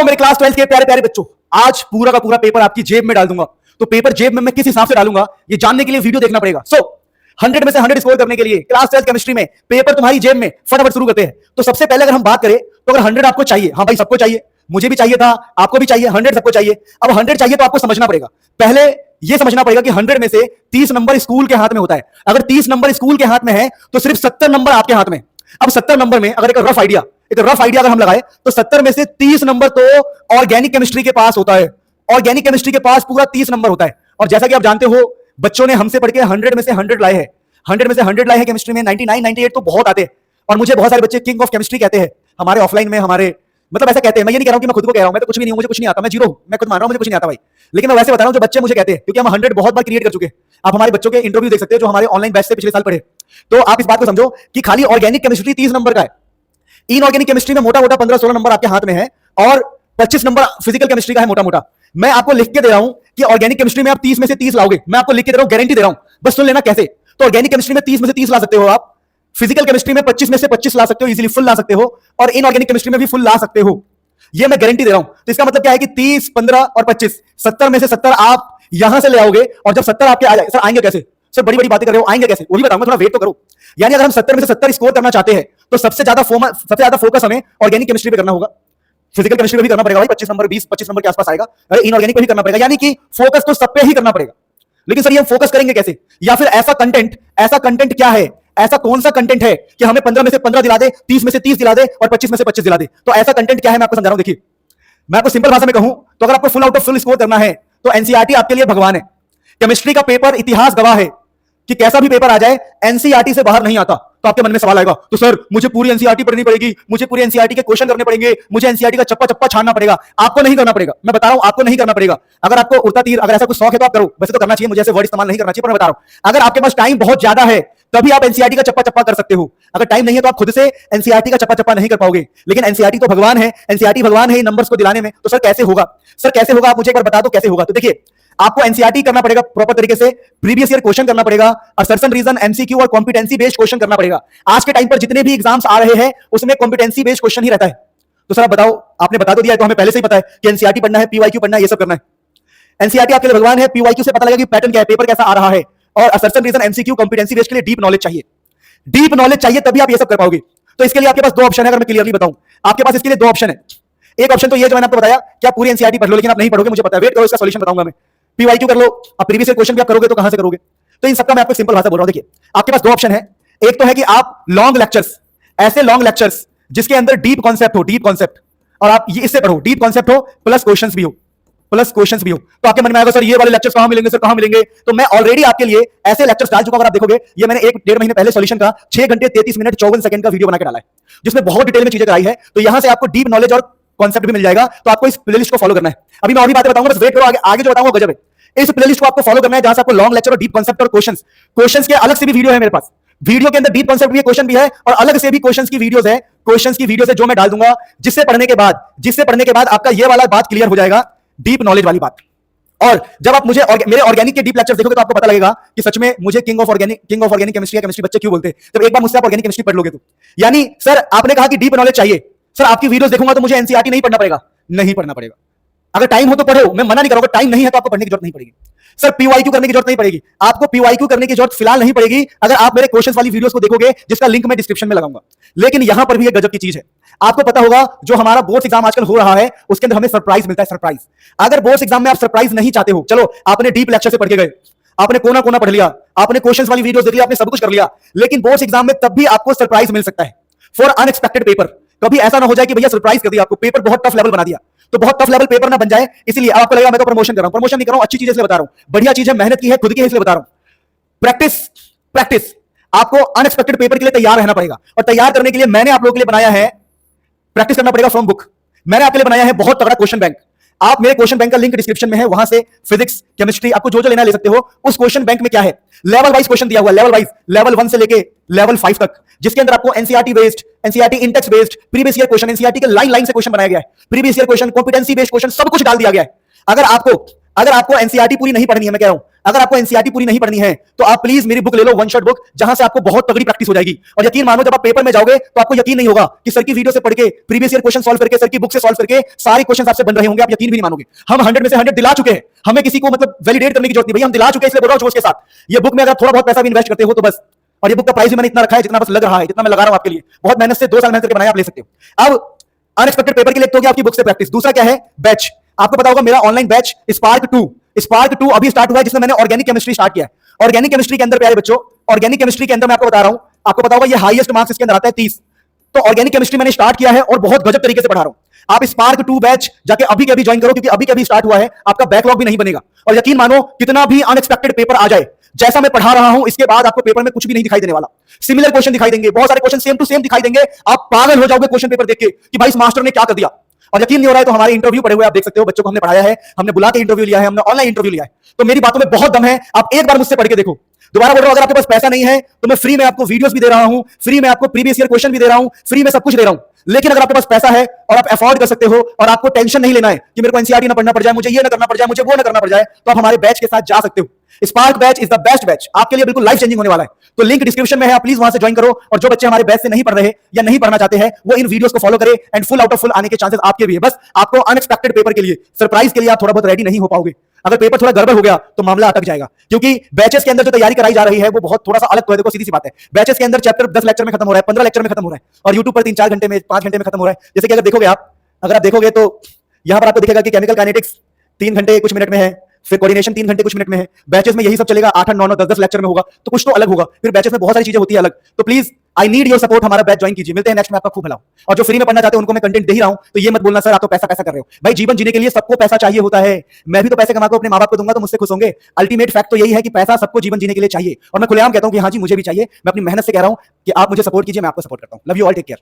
मेरे क्लास 12 के प्यारे प्यारे बच्चों, आज पूरा का पूरा पेपर आपकी जेब में डाल दूंगा। तो पेपर जेब में मैं किस हिसाब से डालूंगा ये जानने के लिए वीडियो देखना पड़ेगा। 100 में से 100 स्कोर करने के लिए क्लास 12 केमिस्ट्री में पेपर तुम्हारी जेब में फटाफट शुरू करते हैं। तो सबसे पहले अगर हम बात करें तो अगर 100 आपको चाहिए, हाँ भाई सबको चाहिए, मुझे भी चाहिए था, आपको भी चाहिए, 100 सबको चाहिए। अब 100 चाहिए तो आपको समझना पड़ेगा, पहले ये समझना पड़ेगा कि 100 में से 30 नंबर स्कूल के हाथ में होता है। अगर 30 नंबर स्कूल के हाथ में है तो सिर्फ 70 नंबर आपके हाथ में। अब 70 नंबर में अगर एक रफ आइडिया अगर हम लगाए तो 70 में से 30 नंबर तो ऑर्गेनिक केमिस्ट्री के पास होता है। ऑर्गेनिक केमिस्ट्री के पास पूरा 30 नंबर होता है। और जैसा कि आप जानते हो, बच्चों ने हमसे पढ़ के 100 में से 100 लाए हैं। 100 में से 100 लाए हैं केमिस्ट्री में, 99 98 तो बहुत आते हैं। और मुझे बहुत सारे बच्चे किंग ऑफ केमिस्ट्री कहते हैं हमारे ऑफलाइन में, हमारे मतलब ऐसा कहते हैं। मैं ये नहीं कह रहा हूं कि मैं खुद को कह रहा हूं, मैं तो कुछ भी नहीं हूं, मुझे कुछ नहीं आता, मैं जीरो हूं, मैं खुद मान रहा हूं मुझे कुछ नहीं आता भाई। लेकिन मैं वैसे बता रहा हूं जो बच्चे मुझे कहते हैं, क्योंकि हम 100 बहुत बार क्रिएट कर चुके हैं। आप हमारे बच्चों के इंटरव्यू देख सकते हैं जो हमारे ऑनलाइन बैच से पिछले साल पढ़े। तो आप इस बात को समझो कि खाली ऑर्गेनिक केमिस्ट्री 30 नंबर का है। इनऑर्गेनिक केमिस्ट्री में मोटा मोटा 15-16 नंबर आपके हाथ में है और 25 नंबर फिजिकल केमिस्ट्री का है मोटा मोटा। मैं आपको लिख के दे रहा हूं कि ऑर्गेनिक केमिस्ट्री में आप 30 में से 30 लाओगे। मैं आपको लिख के दे रहा हूं, गारंटी दे रहा हूं, बस सुन लेना कैसे। तो ऑर्गेनिक केमिस्ट्री में 30 में से 30 ला सकते हो आप, फिजिकल केमिस्ट्री में 25 में से 25 ला सकते हो, इजीली फुल ला सकते हो, और इनऑर्गेनिक केमिस्ट्री में भी फुल ला सकते हो। ये मैं गारंटी दे रहा हूं। तो इसका मतलब क्या है कि 30, 15 और 25, 70 में से 70 आप यहां से ले आओगे। और जब 70 आपके आ जाए, सर आएंगे कैसे, सर बड़ी बड़ी बातें कर रहे हो, आएंगे कैसे, वो भी बताऊंगा, थोड़ा वेट तो करो। यानी अगर हम 70 में से 70 स्कोर करना चाहते हैं तो सबसे ज्यादा फोकस हमें ऑर्गेनिक केमिस्ट्री पे करना होगा। फिजिकल केमिस्ट्री पे भी करना पड़ेगा भाई, 25 नंबर 20-25 नंबर के आसपास आएगा। अरे इनऑर्गेनिक पे भी करना पड़ेगा, यानी कि फोकस तो सब पे ही करना पड़ेगा। लेकिन सर ये हम फोकस करेंगे कैसे, या फिर ऐसा कंटेंट क्या है, ऐसा कौन सा कंटेंट है कि हमें 15 में से 15 दिला दे, 30 में से 30 दिला दे और 25 में से 25 दिला दे। तो ऐसा कंटेंट क्या है मैं आपको समझा रहा हूं। देखिए मैं आपको सिंपल भाषा में कहूं तो अगर आपको full out of full score करना है तो एनसीईआरटी आपके लिए भगवान है। केमिस्ट्री का पेपर इतिहास गवाह है कि कैसा भी पेपर आ जाए एनसीईआरटी से बाहर नहीं आता। तो आपके मन में सवाल आएगा, तो सर मुझे पूरी एनसीईआरटी पढ़नी पड़ेगी, मुझे पूरी एनसीईआरटी के क्वेश्चन करने पड़ेंगे, मुझे एनसीईआरटी का चप्पा चप्पा छानना पड़ेगा। आपको नहीं करना पड़ेगा, मैं बता रहा हूं, आपको नहीं करना पड़ेगा। अगर आपको उड़ता तीर, अगर ऐसा कुछ शौक है तो आप करो, वैसे तो करना चाहिए, मुझे ऐसे वर्ड इस्तेमाल नहीं करना चाहिए, पर मैं बता रहा हूं अगर आपके पास टाइम बहुत ज्यादा है तभी आप एनसीईआरटी का चप्पा चप्पा कर सकते हो। अगर टाइम नहीं है तो आप खुद से एनसीईआरटी का चप्पा चप्पा नहीं कर पाओगे। लेकिन एनसीईआरटी तो भगवान है, एनसीईआरटी भगवान है इन नंबर्स को दिलाने में। तो सर कैसे होगा, सर कैसे होगा, आप मुझे एक बार बता दो कैसे होगा। तो देखिए आपको एनसीईआरटी करना पड़ेगा प्रॉपर तरीके से, प्रीवियस ईयर क्वेश्चन करना पड़ेगा, असर्शन रीजन, एमसीक्यू और कॉम्पिटेंसी बेस्ड क्वेश्चन करना पड़ेगा। आज के टाइम पर जितने भी एग्जाम्स आ रहे हैं उसमें कॉम्पिटेंसी बेस्ड क्वेश्चन ही रहता है। तो सर आप बताओ, आपने बता तो दिया है तो हमें पहले से ही पता है कि एनसीईआरटी पढ़ना है, पीवाईक्यू पढ़ना है, ये सब करना है। एनसीईआरटी आपके लिए भगवान है, पीवाईक्यू से पता लगेगा कि पैटर्न क्या है, पेपर कैसा आ रहा है, और assertion reason, MCQ, competency based के लिए डीप नॉलेज चाहिए। डीप नॉलेज चाहिए तभी आप ये सब कर पाओगे। तो इसके लिए आपके पास दो ऑप्शन है, अगर मैं क्लियरली बताऊं आपके पास इसके लिए दो ऑप्शन है। एक ऑप्शन तो ये जो मैंने आपको बताया कि आप पूरी एनसीईआरटी पढ़ लो, लेकिन आप नहीं पढ़ोगे, मुझे पता है, वेट करो, इसका सॉल्यूशन बताऊंगा मैं। पीवाईक्यू कर लो, अब प्रीवियस ईयर क्वेश्चन भी आप करोगे तो कहां से करोगे। तो इन सबका मैं आपको सिंपल भाषा बोल रहा हूं। देखिए आपके पास दो ऑप्शन है। एक तो है कि आप लॉन्ग लेक्चर्स, ऐसे लॉन्ग लेक्चर्स जिसके अंदर डीप कॉन्सेप्ट हो, डीप कॉन्सेप्ट, और आप ये इससे पढ़ो, डीप कॉन्सेप्ट हो प्लस क्वेश्चंस भी हो, तो आपके मन में आएगा सर ये वाले लेक्चर्स कहां मिलेंगे, सर कहां मिलेंगे। तो मैं ऑलरेडी आपके लिए ऐसे लेक्चर्स डाल चुका हूं। अगर आप देखोगे, ये मैंने 1-1.5 महीने पहले सॉल्यूशन का 6 घंटे 33 मिनट 54 सेकंड का वीडियो बना के डाला है, जिसमें बहुत डिटेल में चीजें कराई है। तो यहां से आपको डीप नॉलेज और कॉन्सेप्ट भी मिल जाएगा। तो आपको इस प्लेलिस्ट को फॉलो करना है। अभी मैं और भी बातें बताऊंगा, बस वेट करो, आगे जो बताऊंगा गजब है। इस प्लेलिस्ट को आपको फॉलो करना है जहां से आपको लॉन्ग लेक्चर और डीप कॉन्सेप्ट और क्वेश्चंस के अलग से भी वीडियो है मेरे पास। वीडियो के अंदर डीप कॉन्सेप्ट भी है, क्वेश्चन भी है, और अलग से भी क्वेश्चंस की वीडियोस है। क्वेश्चंस की वीडियो से जो मैं डाल दूंगा, जिससे पढ़ने के बाद आपका ये वाला बात क्लियर हो जाएगा, डीप नॉलेज वाली बात। और जब आप मुझे मेरे ऑर्गेनिक के डीप लेक्चर्स देखोगे तो आपको पता लगेगा कि सच में मुझे किंग ऑफ ऑर्गेनिक केमिस्ट्री बच्चे क्यों बोलते हैं। जब एक बार मुझसे आप ऑर्गेनिक केमिस्ट्री पढ़ लोगे तो, यानी सर आपने कहा कि डीप नॉलेज चाहिए, सर आपकी वीडियोस देखूंगा तो मुझे एनसीईआरटी नहीं पढ़ना पड़ेगा, नहीं पढ़ना पड़ेगा। अगर टाइम हो तो पढ़ो, मैं मना नहीं करूंगा, टाइम नहीं है तो आपको पढ़ने की जरूरत नहीं पड़ेगी। सर पीवाईक्यू करने की जरूरत नहीं पड़ेगी, आपको पीवाईक्यू करने की जरूरत फिलहाल नहीं पड़ेगी अगर आप मेरे क्वेश्चंस वाली वीडियोस को देखोगे, जिसका लिंक मैं डिस्क्रिप्शन में लगाऊंगा। लेकिन यहां पर भी एक गजब की चीज है, आपको पता होगा जो हमारा बोर्ड्स एग्जाम आजकल हो रहा है उसके अंदर हमें सरप्राइज मिलता है, सरप्राइज। अगर बोर्ड्स एग्जाम में आप सरप्राइज नहीं चाहते हो, चलो आपने डीप लेक्चर से पढ़ के गए, आपने कोना कोना पढ़ लिया, आपने क्वेश्चंस वाली वीडियोस देख लिया, आपने सब कुछ कर लिया, लेकिन बोर्ड्स एग्जाम में तब भी आपको सरप्राइज मिल सकता है फॉर अनएक्सपेक्टेड पेपर। कभी ऐसा ना हो जाए कि भैया सरप्राइज कर दिया आपको, पेपर बहुत टफ लेवल बना दिया, तो बहुत टफ लेवल पेपर ना बन जाए, इसलिए आपको लगेगा मैं तो प्रमोशन कर रहा हूं। प्रमोशन नहीं कर रहा हूं, अच्छी चीज इसलिए बता रहा हूं, बढ़िया चीज है, मेहनत की है, खुद की है, इसलिए बता रहा हूं। प्रैक्टिस आपको अनएक्सपेक्टेड पेपर के लिए तैयार रहना पड़ेगा, और तैयार करने के लिए मैंने आप लोगों के लिए बनाया है, प्रैक्टिस करना पड़ेगा फ्रॉम बुक। मैंने आपके लिए बनाया है बहुत तगड़ा क्वेश्चन बैंक। आप मेरे क्वेश्चन बैंक का लिंक डिस्क्रिप्शन में है, वहां से फिजिक्स, केमिस्ट्री, आपको जो जो लेना ले सकते हो। उस क्वेश्चन बैंक में क्या है, लेवल वाइज क्वेश्चन दिया हुआ है, लेवल वाइज, लेवल 1 से लेके लेवल 5 तक, जिसके अंदर आपको NCERT based, NCERT index based, previous year question, NCERT के लाइन लाइन से क्वेश्चन बनाया गया है, previous year question, competency based question, सब कुछ डाल दिया गया है। अगर आपको अगर आपको एनसीईआरटी पूरी नहीं पढ़नी है, मैं कह रहा हूं, अगर आपको एनसीईआरटी पूरी नहीं पढ़नी है तो आप प्लीज मेरी बुक ले लो, वन शॉट बुक, जहां से आपको बहुत तगड़ी प्रैक्टिस हो जाएगी। और यकीन मानो जब आप पेपर में जाओगे तो आपको यकीन नहीं होगा कि सर की वीडियो से पढ़ के, प्रीवियस ईयर क्वेश्चन सॉल्व करके, सर की बुक से सॉल्व करके सारे क्वेश्चन आपसे बन रहे होंगे, आप यकीन भी नहीं मानोगे। हम 100 में से 100 दिला चुके हैं, हमें किसी को मतलब वैलिडेट करने की जरूरत नहीं, भैया हम दिला चुके हैं, इसलिए बोल रहा हूं जोश के साथ। ये बुक में अगर थोड़ा बहुत पैसा भी इन्वेस्ट करते हो तो बस, और ये बुक का प्राइस भी मैंने इतना रखा है जितना बस लग रहा है, जितना मैं लगा रहा हूं आपके लिए, बहुत मेहनत से 2 साल मेहनत करके बनाया, आप ले सकते हो। अब अनएक्सपेक्टेड पेपर के लिए तो क्या आपकी बुक से प्रैक्टिस। दूसरा क्या है, बैच। आपको पता होगा मेरा ऑनलाइन बैच स्पार्क 2 अभी स्टार्ट हुआ है, जिसमें मैंने ऑर्गेनिक केमिस्ट्री स्टार्ट किया है। ऑर्गेनिक केमिस्ट्री के अंदर प्यारे बच्चों, ऑर्गेनिक केमिस्ट्री के अंदर मैं आपको बता रहा हूं, आपको पता होगा ये हाईएस्ट मार्क्स इसके अंदर आता है 30। तो ऑर्गेनिक केमिस्ट्री मैंने स्टार्ट किया है और बहुत गजब तरीके से पढ़ा रहा हूं। आप स्पार्क 2 बैच जाके अभी के अभी ज्वाइन करो, क्योंकि अभी के अभी स्टार्ट हुआ है, आपका बैकलॉग भी नहीं बनेगा। और यकीन मानो कितना भी अनएक्सपेक्टेड पेपर आ जाए, जैसा मैं पढ़ा रहा हूं इसके बाद आपको पेपर में कुछ भी नहीं दिखाई देने वाला। सिमिलर क्वेश्चन दिखाई देंगे, बहुत सारे क्वेश्चन सेम टू सेम दिखाई देंगे, आप पागल हो जाओगे क्वेश्चन पेपर देख के कि भाई इस मास्टर ने क्या कर दिया। और यकीन नहीं हो रहा है तो हमारे इंटरव्यू पड़े हुए आप देख सकते हो, बच्चों को हमने पढ़ाया है, हमने बुला के इंटरव्यू लिया है, हमने ऑनलाइन इंटरव्यू लिया है। तो मेरी बातों में बहुत दम है, आप एक बार मुझसे पढ़ के देखो। दोबारा बोल रहा हूं, अगर आपके पास पैसा नहीं है तो मैं फ्री में आपको वीडियोस भी दे रहा हूं, फ्री में आपको प्रीवियस ईयर क्वेश्चन भी दे रहा हूं, फ्री में सब कुछ दे रहा हूं। लेकिन अगर आपके पास पैसा है और आप अफोर्ड कर सकते हो और आपको टेंशन नहीं लेना है कि मेरे को एनसीईआरटी ना पढ़ना पड़ जाए, मुझे ये ना करना पड़ जाए, मुझे वो ना करना पड़ जाए, तो आप हमारे बैच के साथ जा सकते हो। Spark batch is the best batch, आपके लिए बिल्कुल लाइफ चेंजिंग होने वाला है। तो लिंक डिस्क्रिप्शन में है, आप प्लीज वहां से ज्वाइन करो। और जो बच्चे हमारे बैच से नहीं पढ़ रहे या नहीं पढ़ना चाहते हैं, वो इन वीडियोस को फॉलो करें, and full out of full आने के चांसेस आपके भी है। बस आपको अनएक्सपेक्टेड पेपर के लिए, सरप्राइज के लिए आप थोड़ा बहुत रेडी नहीं हो पाओगे। अगर पेपर थोड़ा गड़बड़ हो गया तो मामला अटक जाएगा, क्योंकि बैचेस के अंदर जो तैयारी कराई जा रही है वो बहुत थोड़ा सा अलग तो है। देखो सीधी सी बात है, बैचेस के अंदर चैप्टर 10 लेक्चर में खत्म हो रहा है, 15 लेक्चर में खत्म हो रहा है, और यूट्यूब पर 3-4 घंटे में, 5 घंटे में खत्म हो रहा है। जैसे कि अगर देखोगे आप, अगर आप देखोगे तो यहां पर आपको दिखेगा कि केमिकल काइनेटिक्स 3 घंटे कुछ मिनट में है, फिर कोऑर्डिनेशन 3 घंटे कुछ मिनट में है। बैचेस में यही सब चलेगा, 8-8, 9-9, 10-10 लेक्चर में होगा, तो कुछ तो अलग होगा। फिर बैचेस में बहुत सारी चीजें होती है अलग। तो please I need your support, हमारा बैच ज्वाइन कीजिए। मिलते हैं नेक्स्ट में, आपका खूब भला हो। और जो फ्री में पढ़ना चाहते हैं उनको मैं कंटेंट दे ही रहा हूं, तो ये मत बोलना सर आप तो पैसा पैसा कर रहे हो। भाई जीवन जीने के लिए सबको पैसा चाहिए होता है, मैं भी तो पैसे कमा के अपने मां बाप को दूंगा तो मुझसे खुश होंगे। अल्टीमेट फैक्ट तो यही है कि पैसा सबको जीवन जीने के लिए चाहिए, और मैं खुलेआम कहता हूं कि हाँ जी मुझे भी चाहिए। मैं अपनी मेहनत से कह रहा हूं कि आप मुझे सपोर्ट कीजिए, मैं आपको सपोर्ट करता हूं। Love you all, take care.